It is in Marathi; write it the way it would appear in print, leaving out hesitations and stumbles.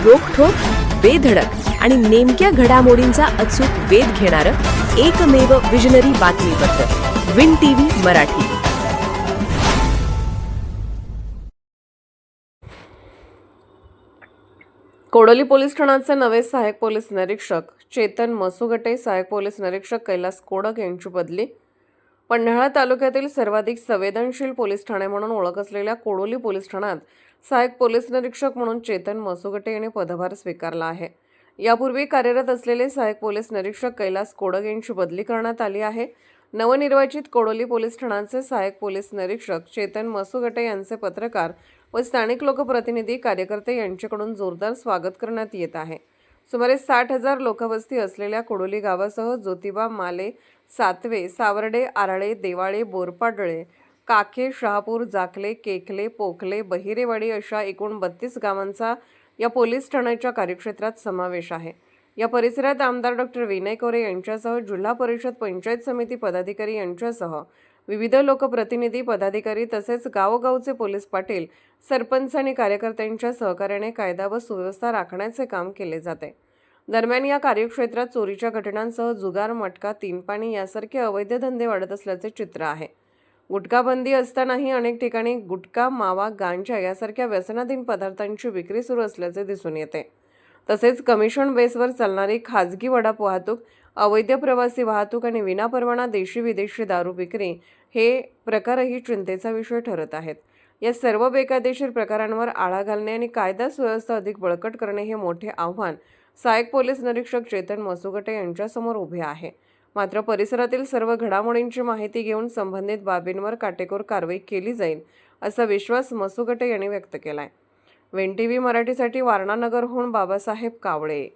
रोखठोक, बेधडक आणि नेमक्या घडामोडींचा अचूक वेध घेणारं एकमेव विजनरी बातमीपत्र win TV Marathi. Kodoli police ठाण्याचे नवे सहाय्यक पोलीस निरीक्षक चेतन मसुगटे, सहाय्यक पोलीस निरीक्षक कैलास कोडक यांची बदली. पन्हाळा तालुक्यातील सर्वाधिक संवेदनशील पोलीस ठाणे म्हणून ओळख असलेल्या कोडोली पोलीस ठाण्यात सहाय्यक पोलीस निरीक्षक म्हणून चेतन मसुगटे यांनी पदभार स्वीकारला आहे. यापूर्वी कार्यरत असलेले सहाय्यक पोलीस निरीक्षक कैलास कोडक यांची बदली करण्यात आली आहे. नवनिर्वाचित कोडोली पोलीस ठाण्याचे सहाय्यक पोलीस निरीक्षक चेतन मसुगटे यांचे पत्रकार व स्थानिक लोकप्रतिनिधी, कार्यकर्ते यांच्याकडून जोरदार स्वागत करण्यात येत आहे. सुमारे 60,000 लोकवस्ती असलेल्या कोडोली गावासह ज्योतिबा, माले, सातवे, सावर्डे, आराळे, देवाळे, बोरपाडळे, काखे, शहापूर, जाकले, केखले, पोखले, बहिरेवाडी अशा एकूण 32 गावांचा या पोलीस ठाण्याच्या कार्यक्षेत्रात समावेश आहे. या परिसरात आमदार डॉक्टर विनय कोरे यांच्यासह जिल्हा परिषद, पंचायत समिती पदाधिकारी यांच्यासह विविध लोकप्रतिनिधी, पदाधिकारी तसेच गावोगावचे पोलीस पाटील, सरपंच आणि कार्यकर्त्यांच्या सहकार्याने कायदा व सुव्यवस्था राखण्याचे काम केले जाते. दरम्यान या कार्यक्षेत्रात चोरीच्या घटनांसह जुगार, मटका, तीनपाणी यासारखे अवैध धंदे वाढत असल्याचे चित्र आहे. गुटखाबंदी असतानाही अनेक ठिकाणी गुटखा, मावा, गांजा यासारख्या व्यसनाधीन पदार्थांची विक्री सुरू असल्याचे दिसून येते. तसेच कमिशन बेसवर चालणारी खाजगी वडाप वाहतूक, अवैध प्रवासी वाहतूक आणि विनापरवाना देशी विदेशी दारू विक्री हे प्रकारही चिंतेचा विषय ठरत आहेत. या सर्व बेकायदेशीर प्रकारांवर आळा घालणे आणि कायदा सुव्यवस्था अधिक बळकट करणे हे मोठे आव्हान सहाय्यक पोलीस निरीक्षक चेतन मसुगटे यांच्यासमोर उभे आहे. मात्र परिसरातील सर्व घडामोडींची माहिती घेऊन संबंधित बाबींवर काटेकोर कारवाई केली जाईल असा विश्वास मसुगटे यांनी व्यक्त केलाय. विन टीव्ही मराठीसाठी वारणा नगरहून बाबासाहेब कावळे.